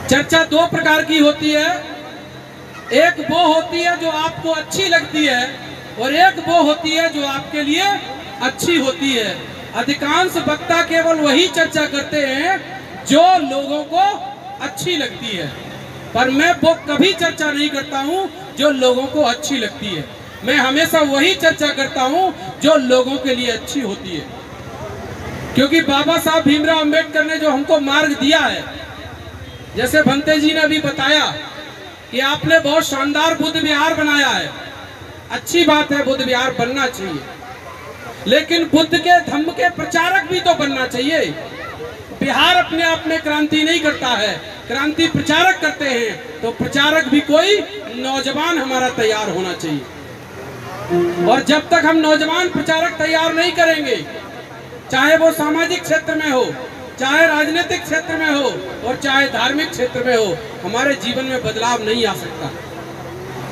चर्चा दो प्रकार की होती है। एक वो होती है जो आपको अच्छी लगती है और एक वो होती है जो आपके लिए अच्छी होती है। अधिकांश वक्ता केवल वही चर्चा करते हैं जो लोगों को अच्छी लगती है, पर मैं वो कभी चर्चा नहीं करता हूं जो लोगों को अच्छी लगती है। मैं हमेशा वही चर्चा करता हूं जो लोगों के लिए अच्छी होती है, क्योंकि बाबा साहब भीमराव अंबेडकर ने जो हमको मार्ग दिया है, जैसे भंते जी ने अभी बताया कि आपने बहुत शानदार बुद्ध विहार बनाया है। अच्छी बात है, बुद्ध विहार बनना चाहिए, लेकिन बुद्ध के धम्म के प्रचारक भी तो बनना चाहिए। विहार अपने आप में क्रांति नहीं करता है, क्रांति प्रचारक करते हैं। तो प्रचारक भी कोई नौजवान हमारा तैयार होना चाहिए, और जब तक हम नौजवान प्रचारक तैयार नहीं करेंगे, चाहे वो सामाजिक क्षेत्र में हो, चाहे राजनीतिक क्षेत्र में हो और चाहे धार्मिक क्षेत्र में हो, हमारे जीवन में बदलाव नहीं आ सकता।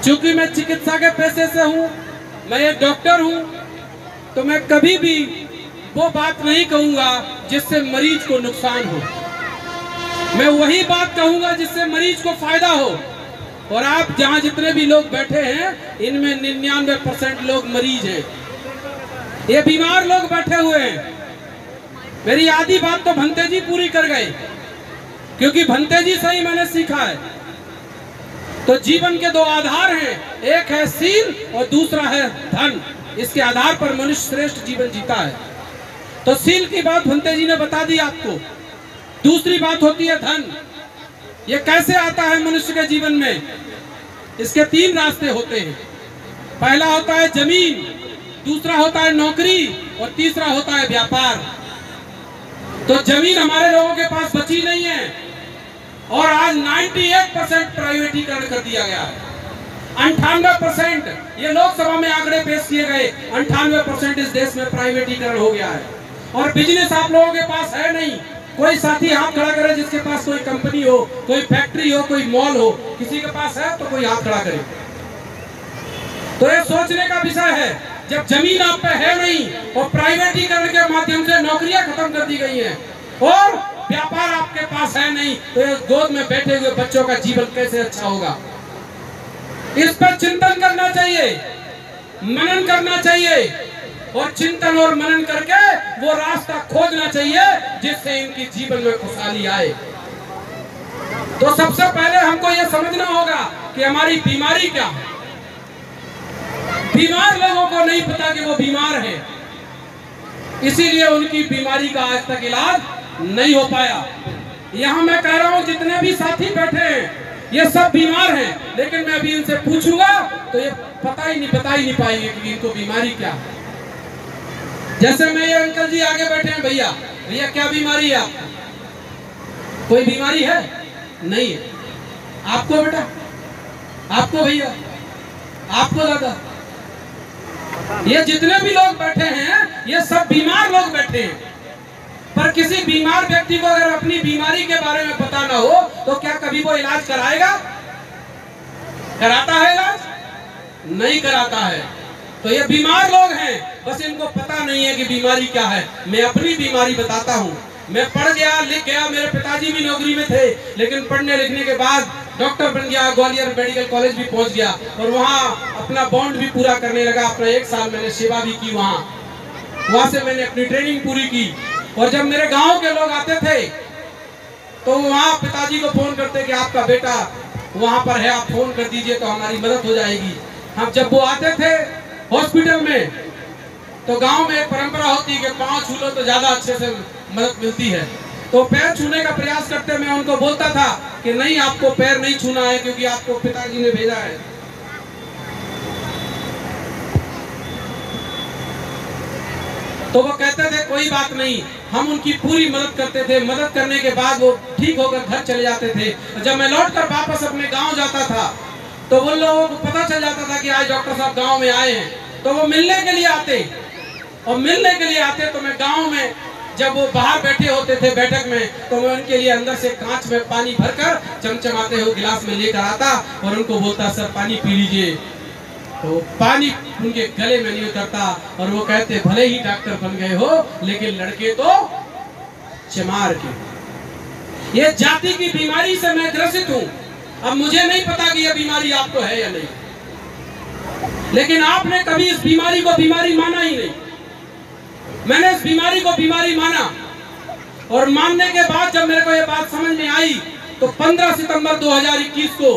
चूंकि मैं चिकित्सा के पेशे से हूँ, मैं एक डॉक्टर हूँ, तो मैं कभी भी वो बात नहीं कहूँगा जिससे मरीज को नुकसान हो। मैं वही बात कहूँगा जिससे मरीज को फायदा हो। और आप जहाँ जितने भी लोग बैठे हैं, इनमें 99% लोग मरीज हैं, ये बीमार लोग बैठे हुए हैं। मेरी आधी बात तो भंते जी पूरी कर गए, क्योंकि भंते जी से ही मैंने सीखा है। तो जीवन के दो आधार हैं, एक है सील और दूसरा है धन। इसके आधार पर मनुष्य श्रेष्ठ जीवन जीता है। तो सील की बात भंते जी ने बता दी आपको। दूसरी बात होती है धन। ये कैसे आता है मनुष्य के जीवन में? इसके 3 रास्ते होते हैं। पहला होता है जमीन, दूसरा होता है नौकरी और तीसरा होता है व्यापार। तो जमीन हमारे लोगों के पास बची नहीं है, और आज 98% प्राइवेटीकरण कर दिया गया है। 98%, ये लोकसभा में आंकड़े पेश किए गए, 98% इस देश में प्राइवेटीकरण हो गया है। और बिजनेस आप लोगों के पास है नहीं। कोई साथी हाथ खड़ा करे जिसके पास कोई कंपनी हो, कोई फैक्ट्री हो, कोई मॉल हो। किसी के पास है तो कोई हाथ खड़ा करे। तो ये सोचने का विषय है, जब जमीन आप पे है नहीं और प्राइवेटीकरण के माध्यम से नौकरियां खत्म कर दी गई हैं और व्यापार आपके पास है नहीं, तो ये गोद में बैठे हुए बच्चों का जीवन कैसे अच्छा होगा? इस पर चिंतन करना चाहिए, मनन करना चाहिए, और चिंतन और मनन करके वो रास्ता खोजना चाहिए जिससे इनकी जीवन में खुशहाली आए। तो सबसे पहले हमको ये समझना होगा कि हमारी बीमारी क्या है। बीमार लोगों को नहीं पता कि वो बीमार है, इसीलिए उनकी बीमारी का आज तक इलाज नहीं हो पाया। यहाँ मैं कह रहा हूँ जितने भी साथी बैठे हैं ये सब बीमार हैं, लेकिन मैं अभी इनसे पूछूंगा तो ये बता ही नहीं पाएंगे कि इनको बीमारी क्या है। जैसे मैं ये अंकल जी आगे बैठे हैं, भैया क्या बीमारी है आपको? कोई बीमारी है? नहीं है। आपको बेटा, आपको भैया, आपको दादा, ये जितने भी लोग बैठे हैं ये सब बीमार लोग बैठे हैं। पर किसी बीमार व्यक्ति को अगर अपनी बीमारी के बारे में पता ना हो तो क्या कभी वो इलाज कराएगा? कराता है इलाज? नहीं कराता है। तो ये बीमार लोग हैं, बस इनको पता नहीं है कि बीमारी क्या है। मैं अपनी बीमारी बताता हूँ। मैं पढ़ गया, लिख गया, मेरे पिताजी भी नौकरी में थे, लेकिन पढ़ने लिखने के बाद डॉक्टर बन गया, ग्वालियर मेडिकल कॉलेज भी पहुंच गया और वहाँ अपना बॉन्ड भी पूरा करने लगा। अपना 1 साल मैंने सेवा भी की वहाँ से मैंने अपनी ट्रेनिंग पूरी की। और जब मेरे गांव के लोग आते थे तो वहाँ पिताजी को फोन करते कि आपका बेटा वहाँ पर है, आप फोन कर दीजिए तो हमारी मदद हो जाएगी। हम जब वो आते थे हॉस्पिटल में तो गांव में एक परंपरा होती है कि पाँव छू लो तो ज्यादा अच्छे से मदद मिलती है। तो पैर छूने का प्रयास करते मैं उनको बोलता था कि नहीं, आपको पैर नहीं छूना है क्योंकि आपको पिताजी ने भेजा है। तो वो कहते थे कोई बात नहीं। हम उनकी पूरी मदद करते थे। मदद करने के बाद वो ठीक होकर घर चले जाते थे। जब मैं लौटकर वापस अपने गांव जाता था तो वो लोगों को पता चल जाता था कि आज डॉक्टर साहब गांव में आए हैं, तो वो मिलने के लिए आते। और मिलने के लिए आते तो मैं गांव में जब वो बाहर बैठे होते थे बैठक में, तो मैं उनके लिए अंदर से कांच में पानी भरकर चमचमाते हुए गिलास में लेकर आता और उनको बोलता सर पानी पी लीजिए। तो पानी उनके गले में नहीं उतरता और वो कहते भले ही डॉक्टर बन गए हो लेकिन लड़के तो चमार के। ये जाति की बीमारी से मैं ग्रसित हूं। अब मुझे नहीं पता कि यह बीमारी आपको है या नहीं, लेकिन आपने कभी इस बीमारी को बीमारी माना ही नहीं। मैंने इस बीमारी को बीमारी माना, और मानने के बाद जब मेरे को यह बात समझ में आई तो 15 सितंबर 2021 को,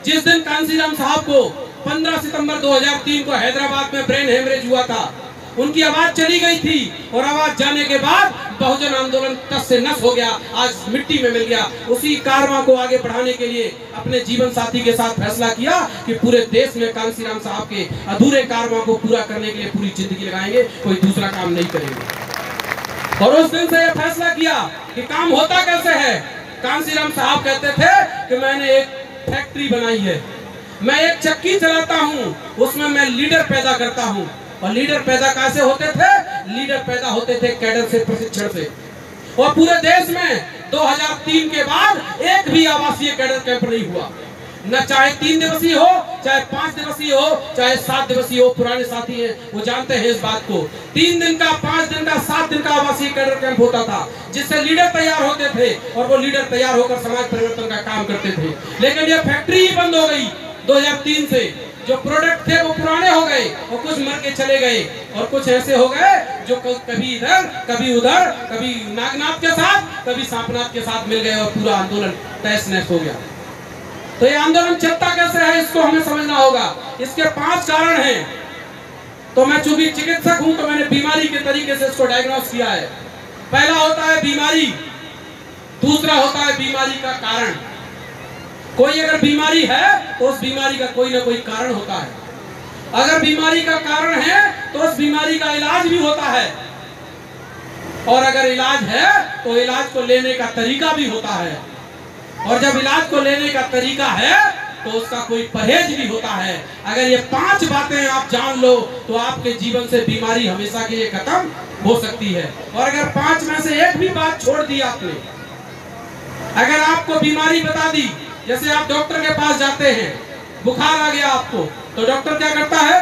जिस दिन कांसीराम साहब को 15 सितंबर 2003 को हैदराबाद में ब्रेन हेमरेज हुआ था, उनकी आवाज चली गई थी, और आवाज जाने के बाद बहुजन आंदोलन तस से नस हो गया, आज मिट्टी में मिल गया। उसी कारवां को आगे बढ़ाने के लिए अपने जीवन साथी के साथ फैसला किया कि पूरे देश में कांसीराम साहब के अधूरे कारवां को पूरा करने के लिए पूरी जिंदगी लगाएंगे, कोई दूसरा काम नहीं करेंगे। और उस दिन से यह फैसला किया कि काम होता कैसे है। कांसीराम साहब कहते थे कि मैंने एक फैक्ट्री बनाई है, मैं एक चक्की चलाता हूँ, उसमें मैं लीडर पैदा करता हूँ। और लीडर पैदा कैसे होते थे? लीडर पैदा होते थे कैडर से, प्रशिक्षण से। और पूरे देश में 2003 के बाद एक भी आवासीय कैडर कैंप नहीं हुआ, न चाहे 3 दिवसीय हो, चाहे 5 दिवसीय हो, चाहे 7 दिवसीय हो। पुराने साथी हैं, वो जानते हैं इस बात को। 3 दिन का, 5 दिन का, 7 दिन का आवासीय कैडर कैंप होता था, जिससे लीडर तैयार होते थे, और वो लीडर तैयार होकर समाज परिवर्तन का काम करते थे। लेकिन ये फैक्ट्री ही बंद हो गई 2003 से। जो प्रोडक्ट थे वो पुराने हो गए, और कुछ मर के चले गए, और कुछ ऐसे हो गए जो कभी इधर, कभी उधर, कभी नागनाथ के साथ, कभी सांपनाथ के साथ मिल गए, और पूरा आंदोलन तहस नहस हो गया। तो ये आंदोलन चलता कैसे है, इसको हमें समझना होगा। इसके 5 कारण हैं। तो मैं चूंकि चिकित्सक हूं, तो मैंने बीमारी के तरीके से इसको डायग्नोस किया है। पहला होता है बीमारी, दूसरा होता है बीमारी का कारण। कोई अगर बीमारी है तो उस बीमारी का कोई ना कोई कारण होता है। अगर बीमारी का कारण है तो उस बीमारी का इलाज भी होता है, और अगर इलाज है तो इलाज को लेने का तरीका भी होता है, और जब इलाज को लेने का तरीका है तो उसका कोई परहेज भी होता है। अगर ये 5 बातें आप जान लो तो आपके जीवन से बीमारी हमेशा के लिए खत्म हो सकती है। और अगर 5 में से एक भी बात छोड़ दी आपने, अगर आपको बीमारी बता दी, जैसे आप डॉक्टर के पास जाते हैं, बुखार आ गया आपको, तो डॉक्टर क्या करता है?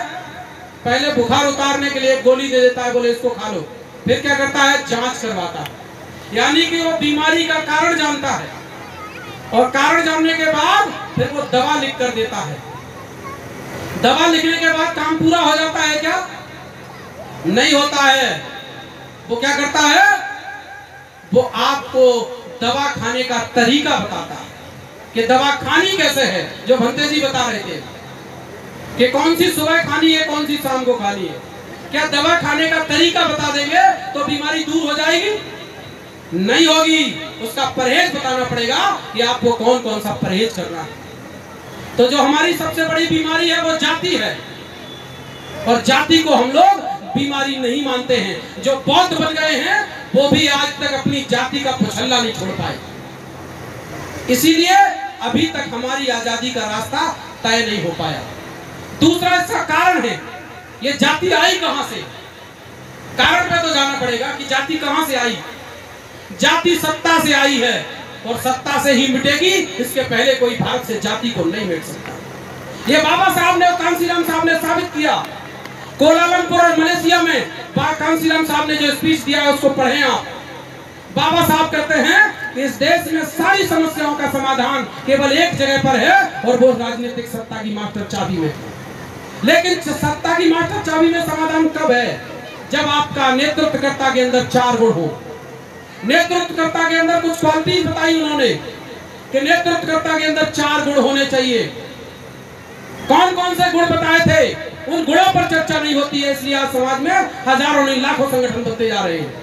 पहले बुखार उतारने के लिए एक गोली दे देता है, बोले इसको खा लो। फिर क्या करता है? जांच करवाता है, यानी कि वो बीमारी का कारण जानता है, और कारण जानने के बाद फिर वो दवा लिख कर देता है। दवा लिखने के बाद काम पूरा हो जाता है क्या? नहीं होता है। वो क्या करता है? वो आपको दवा खाने का तरीका बताता है कि दवा खानी कैसे है, जो भंते जी बता रहे थे कि कौन सी सुबह खानी है, कौन सी शाम को खानी है। क्या दवा खाने का तरीका बता देंगे तो बीमारी दूर हो जाएगी? नहीं होगी। उसका परहेज बताना पड़ेगा कि आपको कौन कौन सा परहेज करना है। तो जो हमारी सबसे बड़ी बीमारी है वो जाति है, और जाति को हम लोग बीमारी नहीं मानते हैं। जो बौद्ध बन गए हैं वो भी आज तक अपनी जाति का पुछल्ला नहीं छोड़ पाए, इसीलिए अभी तक हमारी आजादी का रास्ता तय नहीं हो पाया। दूसरा इसका कारण है, ये जाति आई कहां से? कारण पे तो जाना पड़ेगा कि जाति कहां से आई। जाति सत्ता से आई है, और सत्ता से ही मिटेगी, इसके पहले कोई भारत से जाति को नहीं मिट सकता। ये बाबा साहब ने और कांसीराम साहब ने साबित किया। कोलालमपुर और मलेशिया में कांसीराम साहब ने जो स्पीच दिया है उसको पढ़ें आप। बाबा साहब कहते हैं कि इस देश में सारी समस्याओं का समाधान केवल एक जगह पर है, और वो राजनीतिक सत्ता की मास्टर चाबी में। लेकिन सत्ता की मास्टर चाबी में समाधान कब है? जब आपका नेतृत्वकर्ता के अंदर 4 गुण हो। नेतृत्वकर्ता के अंदर कुछ क्वालिटीज बताई उन्होंने कि नेतृत्वकर्ता के अंदर 4 गुण होने चाहिए। कौन कौन से गुण बताए थे? उन गुणों पर चर्चा नहीं होती है, इसलिए आज समाज में हजारों नहीं लाखों संगठन बनते जा रहे हैं।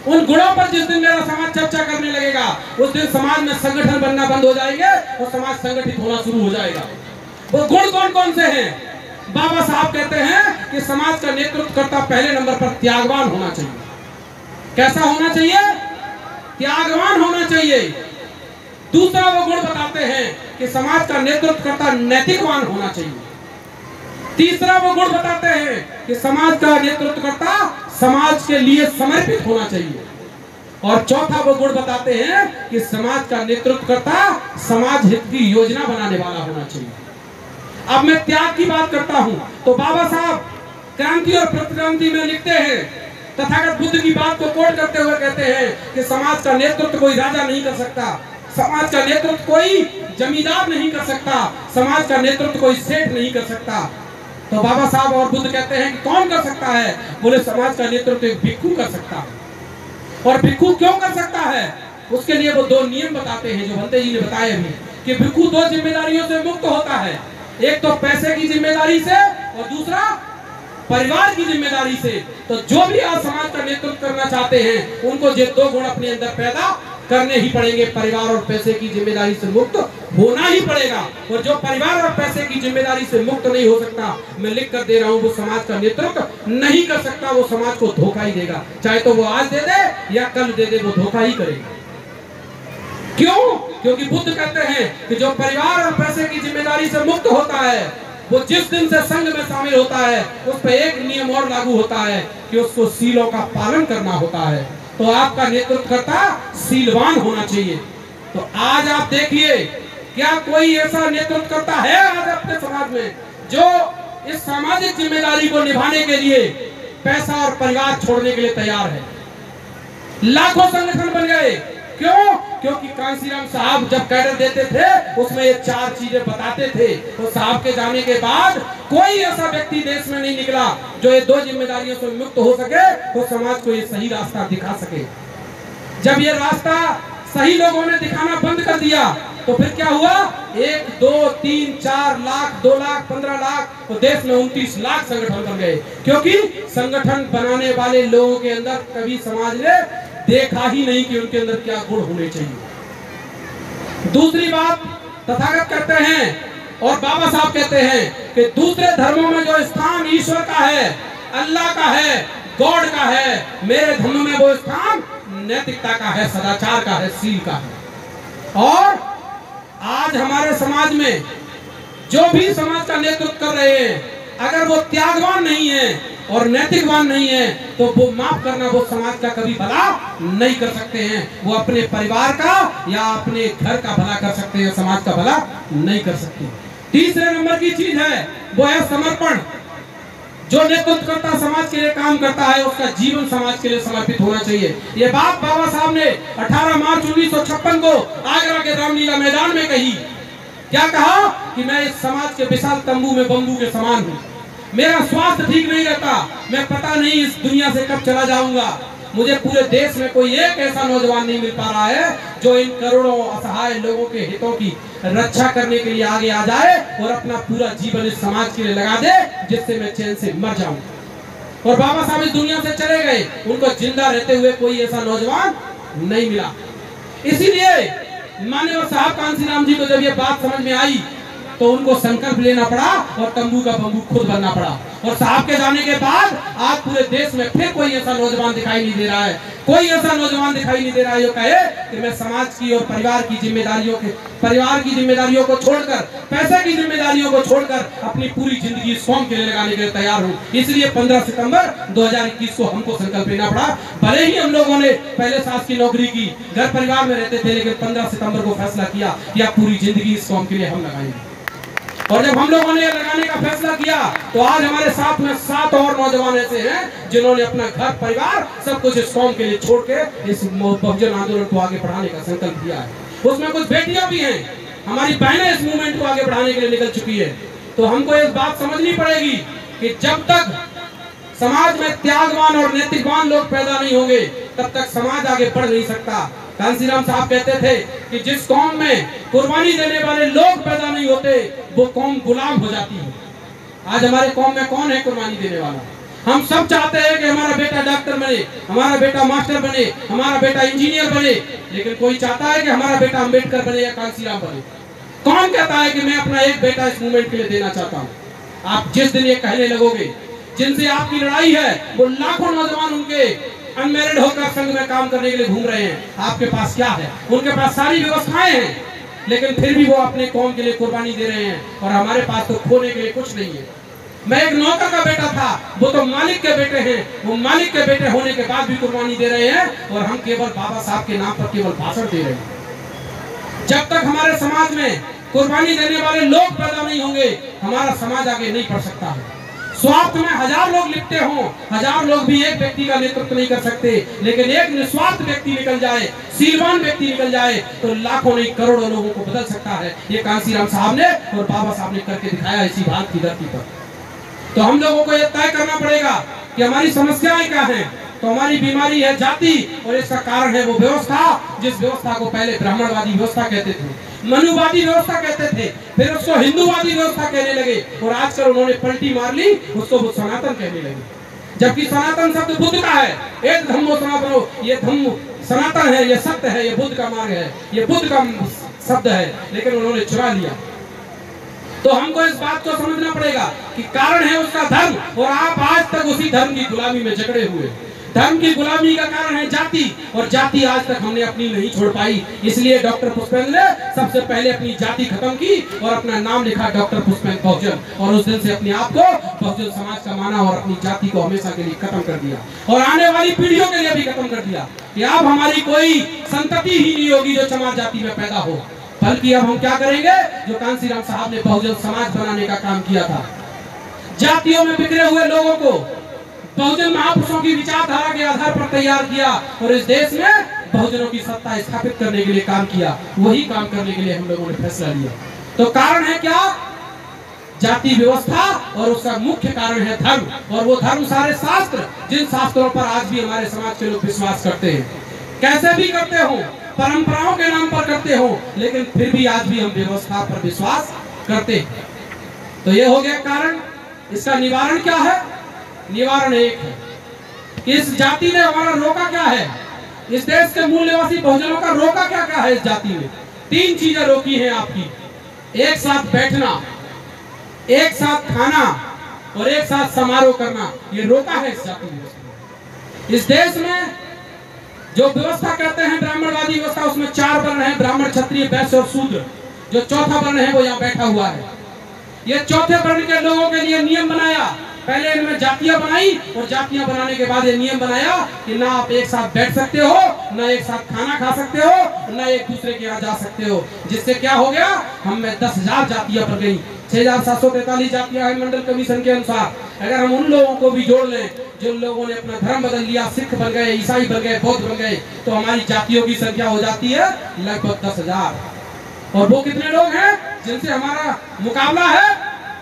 उन गुणों पर जिस दिन मेरा समाज चर्चा करने लगेगा, उस दिन समाज में संगठन बनना बंद हो जाएंगे और समाज संगठित होना शुरू हो जाएगा। वो गुण कौन कौन से हैं? बाबा साहब कहते हैं कि समाज का नेतृत्वकर्ता पहले नंबर पर त्यागवान होना चाहिए। कैसा होना चाहिए? त्यागवान होना चाहिए। दूसरा वो गुण बताते हैं कि समाज का नेतृत्वकर्ता नैतिकवान होना चाहिए। तीसरा वो गुण बताते हैं कि समाज का नेतृत्वकर्ता समाज के लिए समर्पित होना चाहिए। और चौथा वो गुण बताते हैं कि समाज का नेतृत्वकर्ता समाज हित की योजना बनाने वाला होना चाहिए। अब मैं त्याग की बात करता हूं तो बाबा साहब क्रांति और प्रतिक्रांति में लिखते हैं तथागत बुद्ध की बात को कोट करते हुए कहते हैं कि समाज का नेतृत्व कोई राजा नहीं कर सकता, समाज का नेतृत्व कोई जमींदार नहीं कर सकता, समाज का नेतृत्व कोई सेठ नहीं कर सकता। तो बाबा साहब और बुद्ध कहते हैं कि कौन कर सकता है? बोले समाज का नेतृत्व एक भिक्षु कर सकता है। और भिक्षु क्यों कर सकता है? उसके लिए वो दो नियम बताते हैं जो भंते जी ने बताए अभी, कि भिक्षु दो जिम्मेदारियों से मुक्त होता है, एक तो पैसे की जिम्मेदारी से और दूसरा परिवार की जिम्मेदारी से। तो जो भी आज समाज का नेतृत्व करना चाहते हैं उनको ये दो गुण अपने अंदर पैदा करने ही पड़ेंगे, परिवार और पैसे की जिम्मेदारी से मुक्त होना ही पड़ेगा। और जो परिवार और पैसे की जिम्मेदारी से मुक्त नहीं हो सकता, मैं लिख कर दे रहा हूँ, वो समाज का नेतृत्व नहीं कर सकता, वो समाज को धोखा ही देगा। चाहे तो वो आज दे दे या कल दे दे, वो धोखा ही करेगा। क्यों? क्योंकि बुद्ध कहते हैं कि जो परिवार और पैसे की जिम्मेदारी से मुक्त होता है, वो जिस दिन से संघ में शामिल होता है, उस पर एक नियम और लागू होता है कि उसको सीलों का पालन करना होता है। तो आपका नेतृत्वकर्ता सीलवान होना चाहिए। तो आज आप देखिए, क्या कोई ऐसा नेतृत्वकर्ता है आज अपने समाज में जो इस सामाजिक जिम्मेदारी को निभाने के लिए पैसा और परिवार छोड़ने के लिए तैयार है? लाखों संगठन बन गए। क्यों? क्योंकि कांसीराम साहब जब कैडर देते थे उसमें ये चार चीजें बताते थे। तो साहब के जाने के बाद कोई ऐसा व्यक्ति देश में नहीं निकला जो ये दो जिम्मेदारियों से मुक्त हो सके, तो समाज को ये सही रास्ता दिखा सके। जब ये रास्ता सही लोगों ने दिखाना बंद कर दिया तो फिर क्या हुआ? 1, 2, 3, 4 लाख, 2 लाख, 15 लाख, तो देश में 29 लाख संगठन बन गए। क्योंकि संगठन बनाने वाले लोगों के अंदर कभी समाज ने देखा ही नहीं कि उनके अंदर क्या गुण होने चाहिए। दूसरी बात तथागत कहते हैं और बाबा साहब कहते हैं कि दूसरे धर्मों में जो स्थान ईश्वर का है, अल्लाह का है, गॉड का है, मेरे धर्म में वो स्थान नैतिकता का है, सदाचार का है, सील का है। और आज हमारे समाज में जो भी समाज का नेतृत्व कर रहे हैं, अगर वो त्यागवान नहीं है और नैतिकवान नहीं है, तो वो माफ करना, वो समाज का कभी भला नहीं कर सकते हैं। वो अपने परिवार का या अपने घर का भला कर सकते हैं, समाज का भला नहीं कर सकते। तीसरे नंबर की चीज है वो है समर्पण। जो नेतृत्वकर्ता समाज के लिए काम करता है उसका जीवन समाज के लिए समर्पित होना चाहिए। ये बात बाबा साहब ने 18 मार्च 1956 को आगरा के रामलीला मैदान में कही। क्या कहा? कि मैं इस समाज के विशाल तंबू में बंबू के समान हूँ, मेरा स्वास्थ्य ठीक नहीं रहता, मैं पता नहीं इस दुनिया से कब चला जाऊंगा, मुझे पूरे देश में कोई एक ऐसा नौजवान नहीं मिल पा रहा है जो इन करोड़ों असहाय लोगों के हितों की रक्षा करने के लिए आगे आ जाए और अपना पूरा जीवन इस समाज के लिए लगा दे, जिससे मैं चैन से मर जाऊं। और बाबा साहब इस दुनिया से चले गए, उनको जिंदा रहते हुए कोई ऐसा नौजवान नहीं मिला। इसीलिए माननीय साहब कांसीराम जी को जब ये बात समझ में आई तो उनको संकल्प लेना पड़ा और तंबू का बंबू खुद बनना पड़ा। और साहब के जाने के बाद आज पूरे देश में फिर कोई ऐसा नौजवान दिखाई नहीं दे रहा है, कोई ऐसा नौजवान दिखाई नहीं दे रहा है जो कहे कि मैं समाज की और परिवार की जिम्मेदारियों को छोड़कर, पैसे की जिम्मेदारियों को छोड़कर अपनी पूरी जिंदगी इस कौम के लिए लगाने के लिए तैयार हूँ। इसलिए 15 सितंबर 2021 को हमको संकल्प लेना पड़ा। भले ही हम लोगों ने पहले सास की नौकरी की, घर परिवार में रहते थे, लेकिन 15 सितंबर को फैसला किया या पूरी जिंदगी इस कौम के लिए हम लगाएंगे। और जब हम लोगों ने लगाने का फैसला किया तो आज हमारे साथ में 7 और नौजवान ऐसे हैं जिन्होंने अपना घर परिवार सब कुछ इस कौम के लिए छोड़ के इस बहुजन आंदोलन को आगे बढ़ाने का संकल्प किया है। उसमें कुछ बेटियां भी हैं, हमारी बहनें इस मूवमेंट को आगे बढ़ाने के लिए निकल चुकी है। तो हमको इस बात समझनी पड़ेगी कि जब तक समाज में त्यागवान और नैतिकवान लोग पैदा नहीं होंगे तब तक समाज आगे बढ़ नहीं सकता। कांसीराम साहब कहते थे कि जिस कौम में कुर्बानी देने वाले लोग पैदा नहीं होते वो कौम गुलाम हो जाती है। आज हमारे कौम में कौन है कुर्बानी देने वाला? हम सब चाहते हैं कि हमारा बेटा डॉक्टर बने, हमारा बेटा मास्टर बने, हमारा बेटा इंजीनियर बने, लेकिन कोई चाहता है कि हमारा बेटा अम्बेडकर बने या कांसीराम बने? कौन कहता है कि मैं अपना एक बेटा इस मूवमेंट के लिए देना चाहता हूँ? आप जिस दिन ये कहने लगोगे, जिनसे आपकी लड़ाई है वो लाखों नौजवान उनके अनमैरिड होकर संघ में काम करने के लिए घूम रहे हैं। आपके पास क्या है? उनके पास सारी व्यवस्थाएं हैं, लेकिन फिर भी वो अपने कौम के लिए कुर्बानी दे रहे हैं और हमारे पास तो खोने के लिए कुछ नहीं है। मैं एक नौकर का बेटा था, वो तो मालिक के बेटे हैं, वो मालिक के बेटे होने के बाद भी कुर्बानी दे रहे हैं और हम केवल बाबा साहब के नाम पर केवल भाषण दे रहे हैं। जब तक हमारे समाज में कुर्बानी देने वाले लोग पैदा नहीं होंगे हमारा समाज आगे नहीं बढ़ सकता है। स्वार्थ में 1000 लोग लिपटे हों, 1000 लोग भी एक व्यक्ति का नेतृत्व नहीं कर सकते, लेकिन एक निस्वार्थ व्यक्ति निकल जाए, सीलवान व्यक्ति निकल जाए तो लाखों नहीं करोड़ों लोगों को बदल सकता है। ये कांसीराम साहब ने और बाबा साहब ने करके दिखाया इसी भारत की धरती पर। तो हम लोगों को यह तय करना पड़ेगा कि हमारी समस्याएं क्या हैं। तो हमारी बीमारी है जाति, और इसका कारण है वो व्यवस्था, जिस व्यवस्था को पहले ब्राह्मणवादी व्यवस्था कहते थे, मनुवादी व्यवस्था कहते थे, फिर उसको हिंदूवादी व्यवस्था कहने लगे, और आजकल उन्होंने पलटी मार ली, उसको वो सनातन कहने लगे। जबकि सनातन शब्द बुद्ध का है, एक धम्मो सनातनो, ये धम्म सनातन है, ये सत्य है, ये बुद्ध का मार्ग है, ये बुद्ध का शब्द है, लेकिन उन्होंने चुरा लिया। तो हमको इस बात को समझना पड़ेगा कि कारण है उसका धर्म, और आप आज तक उसी धर्म की गुलामी में जकड़े हुए। धर्म की गुलामी का कारण है जाति, और जाति आज तक हमने अपनी नहीं छोड़ पाई। इसलिए डॉक्टर पुष्पेंद्र ने सबसे पहले अपनी जाति खत्म की और अपना नाम लिखा डॉक्टर पुष्पेंद्र बहुजन, और उस दिन से अपने आप को बहुजन समाज का माना और अपनी जाति को हमेशा के लिए खत्म कर दिया, और आने वाली पीढ़ियों के लिए भी खत्म कर दिया कि अब हमारी कोई संतति ही नहीं होगी जो समाज जाति में पैदा हो। बल्कि अब हम क्या करेंगे, जो कांसीराम साहब ने बहुजन समाज बनाने का काम किया था, जातियों में बिखरे हुए लोगों को बहुजन महापुरुषों की विचारधारा के आधार पर तैयार किया, और इस देश में बहुजनों की सत्ता स्थापित करने के लिए काम किया। वही काम करने के लिए हम लोगों ने फैसला लिया। तो कारण है क्या? जाति व्यवस्था, और उसका मुख्य कारण है धर्म, और वो धर्म सारे शास्त्र, जिन शास्त्रों पर आज भी हमारे समाज के लोग विश्वास करते हैं, कैसे भी करते हो, परंपराओं के नाम पर करते हो, लेकिन फिर भी आज भी हम व्यवस्था पर विश्वास करते हैं। तो ये हो गया कारण। इसका निवारण क्या है? निवारण एक है कि इस जाति ने हमारा रोका क्या है, इस देश के मूल निवासी बहुजनों का रोका क्या क्या है। इस जाति ने 3 चीजें रोकी हैं आपकी: एक साथ बैठना, एक साथ खाना, और एक साथ समारोह करना। ये रोका है इस जाति ने। इस देश में जो व्यवस्था कहते हैं ब्राह्मणवादी व्यवस्था, उसमें 4 वर्ण हैं, ब्राह्मण, क्षत्रिय, वैश्य और शूद्र। जो चौथा वर्ण है वो यहाँ बैठा हुआ है। ये चौथे वर्ण के लोगों के लिए नियम बनाया। पहले इनमें जातियां बनाई, और जातियां बनाने के बाद ये नियम बनाया कि ना आप एक साथ बैठ सकते हो, ना एक साथ खाना खा सकते हो, ना एक दूसरे के यहाँ जा सकते हो। जिससे क्या हो गया, हम में 10,000 जातियां बढ़ गई। 6,743 जातियां हैं मंडल कमीशन के अनुसार। अगर हम उन लोगों को भी जोड़ लें जिन लोगों ने अपना धर्म बदल लिया, सिख बन गए, ईसाई बन गए, बौद्ध बन गए, तो हमारी जातियों की संख्या हो जाती है लगभग 10,000। और वो कितने लोग हैं जिनसे हमारा मुकाबला है?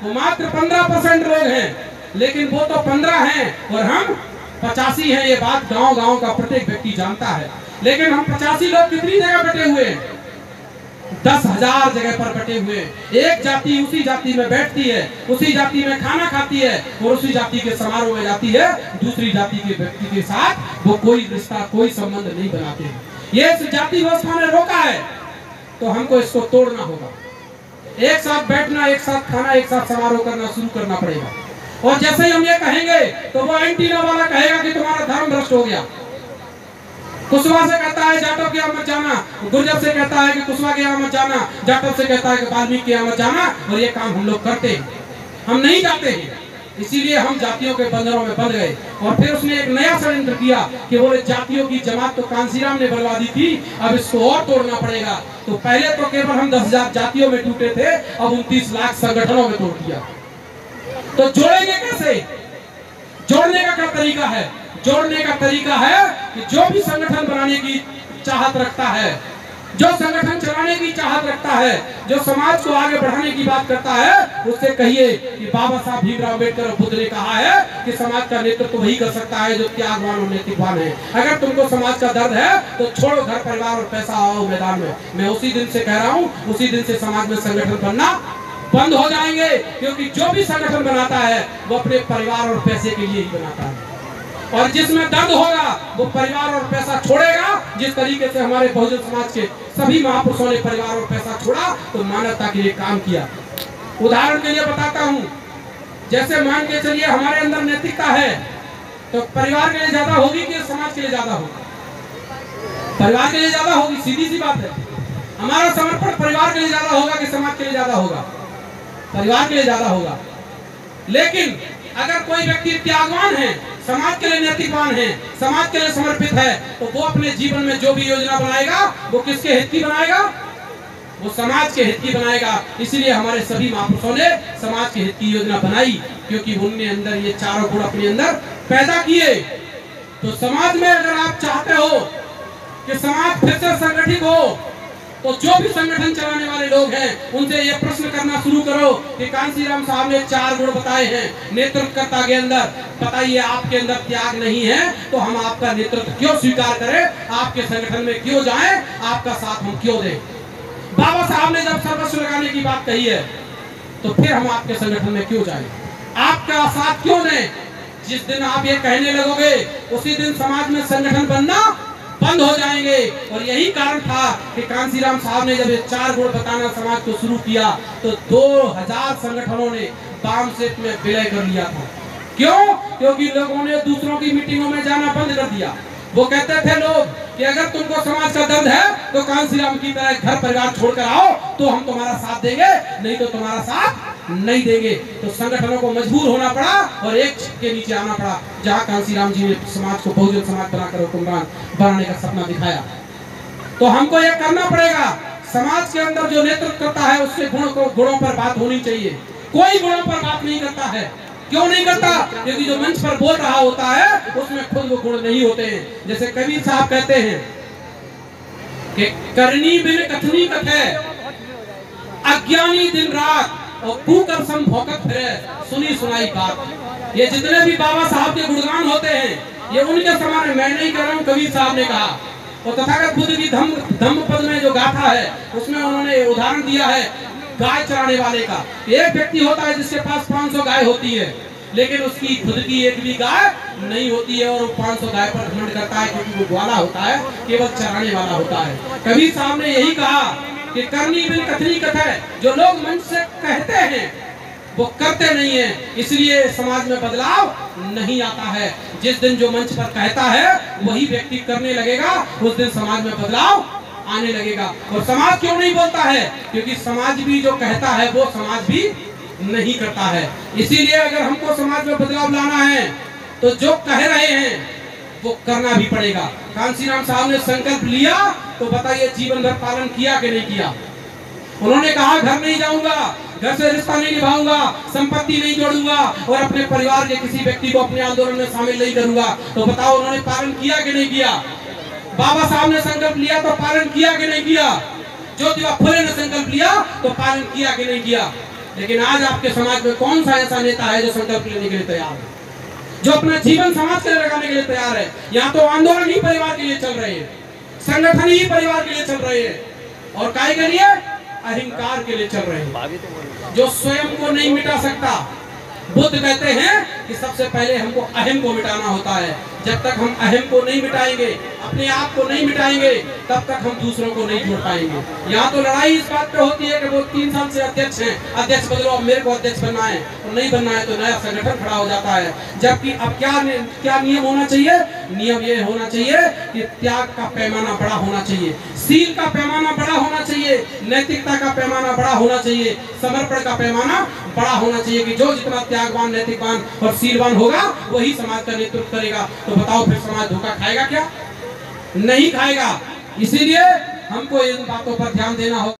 वो मात्र 15% लोग हैं, लेकिन वो तो 15 हैं और हम 85 हैं। ये बात गांव गांव का प्रत्येक व्यक्ति जानता है। लेकिन हम 85 लोग कितनी जगह बटे हुए हैं? 10,000 जगह पर बटे हुए। एक जाति उसी जाति में बैठती है, उसी जाति में खाना खाती है, और उसी जाति के समारोह में जाती है। दूसरी जाति के व्यक्ति के साथ वो कोई रिश्ता, कोई संबंध नहीं बनाते हैं। ये इस जाति व्यवस्था ने रोका है, तो हमको इसको तोड़ना होगा। एक साथ बैठना, एक साथ खाना, एक साथ समारोह करना शुरू करना पड़ेगा। और जैसे ही हम ये कहेंगे तो वो एंटीना वाला कहेगा कि तुम्हारा धर्म भ्रष्ट हो गया। कुशवाहा से कहता है जाटव के यहाँ मत जाना, गुर्जर से कहता है कि कुशवाहा के यहाँ मत जाना, जाटव से कहता है कि वाल्मीकि के यहाँ मत जाना, और ये काम हम लोग करते हैं। हम नहीं जाते हैं, इसीलिए हम जातियों के बंधनों में बंध गए। और फिर उसने एक नया षड्यंत्र किया कि बोले जातियों की जमात तो कांसीराम ने बनवा दी थी, अब इसको और तोड़ना पड़ेगा। तो पहले तो केवल हम 10,000 जातियों में टूटे थे, अब 29 लाख संगठनों में तोड़ दिया। तो जोड़ेंगे कैसे? जोड़ने का क्या तरीका है? जोड़ने का तरीका है कि जो भी संगठन बनाने की चाहत रखता है, जो संगठन चलाने की चाहत रखता है, जो समाज को आगे बढ़ाने की बात करता है, उससे कहिए कि बाबा साहब भीमराव अम्बेडकर और बुद्ध ने कहा है कि समाज का नेतृत्व वही कर सकता है जो त्यागवान और नैतिकवान है। अगर तुमको समाज का दर्द है तो छोड़ो घर परिवार और पैसा, आओ मैदान में। मैं उसी दिन से कह रहा हूँ, उसी दिन से समाज में संगठन बनना बंद हो जाएंगे, क्योंकि जो भी संगठन बनाता है वो अपने परिवार और पैसे के लिए ही बनाता है। और जिसमें दर्द होगा वो परिवार और पैसा छोड़ेगा। जिस तरीके से हमारे बहुजन समाज के सभी महापुरुषों ने परिवार और पैसा छोड़ा तो मानवता के लिए काम किया। उदाहरण के लिए बताता हूँ, जैसे मान के चलिए हमारे अंदर नैतिकता है तो परिवार के लिए ज्यादा होगी कि समाज के लिए ज्यादा होगी? परिवार के लिए ज्यादा होगी, सीधी सी बात है। हमारा समर्पण परिवार के लिए ज्यादा होगा कि समाज के लिए ज्यादा होगा? परिवार के लिए ज्यादा होगा। लेकिन अगर कोई व्यक्ति त्यागवान है, समाज के लिए नैतिकवान है, समाज के लिए समर्पित है, तो वो अपने जीवन में जो भी योजना बनाएगा वो किसके हित की बनाएगा? वो समाज के हित की बनाएगा। इसलिए हमारे सभी महापुरुषों ने समाज के हित की योजना बनाई। क्योंकि उनने अंदर ये चारों गुण अपने अंदर पैदा किए। तो समाज में अगर आप चाहते हो कि समाज फिर से संगठित हो, तो जो भी संगठन चलाने वाले लोग हैं उनसे ये प्रश्न करना शुरू करो कि कांसीराम साहब ने 4 गुण बताए हैं नेतृत्वकर्ता के अंदर, बताइए आपके अंदर त्याग नहीं है तो हम आपका नेतृत्व क्यों स्वीकार करें, आपके संगठन में क्यों जाएं, आपका साथ हम क्यों दें। बाबा साहब ने जब सर्वस्व लगाने की बात कही है तो फिर हम आपके संगठन में क्यों जाएं, आपका साथ क्यों दें। जिस दिन आप ये कहने लगोगे उसी दिन समाज में संगठन बनना बंद हो जाएंगे। और यही कारण था कि कांसीराम साहब ने जब ये 4 गुण बताना समाज को शुरू किया तो 2000 संगठनों ने बाम सेत में विलय कर लिया था। क्यों? क्योंकि लोगों ने दूसरों की मीटिंगों में जाना बंद कर दिया। वो कहते थे लोग कि अगर तुमको समाज का दर्द है तो कांसीराम की तरह घर परिवार छोड़कर आओ तो हम तुम्हारा साथ देंगे, नहीं तो तुम्हारा साथ नहीं देंगे। तो संगठनों को मजबूर होना पड़ा और एक छत के नीचे आना पड़ा, जहां कांसीराम जी ने समाज को बहुजन समाज बनाकर हुक्मरान बनाने का सपना दिखाया। तो हमको यह करना पड़ेगा, समाज के अंदर जो नेतृत्व करता है उसके गुणों पर बात होनी चाहिए। कोई गुणों पर बात नहीं करता है। क्यों नहीं करता? क्योंकि जो मंच पर बोल रहा होता है उसमें खुद वो गुण नहीं होते हैं। जैसे कबीर साहब कहते हैं कि करनी बिन कथनी कथे, अज्ञानी दिन रात और भूकर सम भौकत फिरे, सुनी सुनाई बात। ये जितने भी बाबा साहब के गुणगान होते हैं ये उनके समान मैं नहीं कर रहा हूँ, कबीर साहब ने कहा। और तथागत बुद्ध की धम्म पद में जो गाथा है उसमें उन्होंने उदाहरण दिया है गाय चराने वाले का। एक व्यक्ति होता है जिसके पास 500 गाय होती है, लेकिन उसकी खुद की एक भी गाय नहीं होती है और वो 500 गाय पर घमंड करता है क्योंकि वो ग्वाला होता है, केवल चराने वाला होता है। कबीर साहब ने यही कहा कि करनी बिन कथनी कथा, जो लोग मन से कहते हैं वो करते नहीं है, इसलिए समाज में बदलाव नहीं आता है। जिस दिन जो मंच पर कहता है वही व्यक्ति करने लगेगा, उस दिन समाज में बदलाव आने लगेगा। और समाज क्यों नहीं बोलता है? क्योंकि समाज भी जो कहता है वो समाज भी नहीं करता है। इसीलिए अगर हमको समाज में बदलाव लाना है तो जो कह रहे हैं वो करना भी पड़ेगा। कांसीराम साहब ने संकल्प लिया तो बताइए जीवन भर पालन किया कि नहीं किया? उन्होंने कहा घर नहीं जाऊंगा, घर से रिश्ता नहीं निभाऊंगा, संपत्ति नहीं जोड़ूंगा और अपने परिवार के किसी व्यक्ति को अपने आंदोलन में शामिल नहीं करूंगा। तो बताओ उन्होंने पालन किया कि नहीं किया? बाबा साहब ने संकल्प लिया तो पालन किया कि नहीं किया? ज्योतिबा फुले ने संकल्प लिया तो पालन किया कि नहीं किया? लेकिन आज आपके समाज में कौन सा ऐसा नेता है जो संकल्प लेने के लिए तैयार है, जो अपना जीवन समाज के लिए लगाने के लिए तैयार है? यहाँ तो आंदोलन ही परिवार के लिए चल रहे हैं, संगठन ही परिवार के लिए चल रहे हैं, और काय के लिए? अहंकार के लिए चल रहे हैं, जो स्वयं को नहीं मिटा सकता। बुद्ध कहते हैं कि सबसे पहले हमको अहम को मिटाना होता है। जब तक हम अहम को नहीं मिटाएंगे, अपने आप को नहीं मिटाएंगे, तब तक हम दूसरों को नहीं जोड़ पाएंगे। यहाँ तो लड़ाई इस बात पे होती है कि वो 3 साल से अध्यक्ष हैं, अध्यक्ष बदलो, मेरे को अध्यक्ष बनना है, और नहीं बनना है तो नया संगठन खड़ा हो जाता है। जबकि अब क्या नियम होना चाहिए? नियम ये होना चाहिए कि त्याग का पैमाना बड़ा होना चाहिए, सील का पैमाना बड़ा होना चाहिए, नैतिकता का पैमाना बड़ा होना चाहिए, समर्पण का पैमाना बड़ा होना चाहिए कि जो जितना त्यागवान, नैतिकवान और सीलवान होगा वही समाज का नेतृत्व करेगा। तो बताओ फिर समाज धोखा खाएगा क्या? नहीं खाएगा। इसीलिए हमको इन बातों पर ध्यान देना होगा।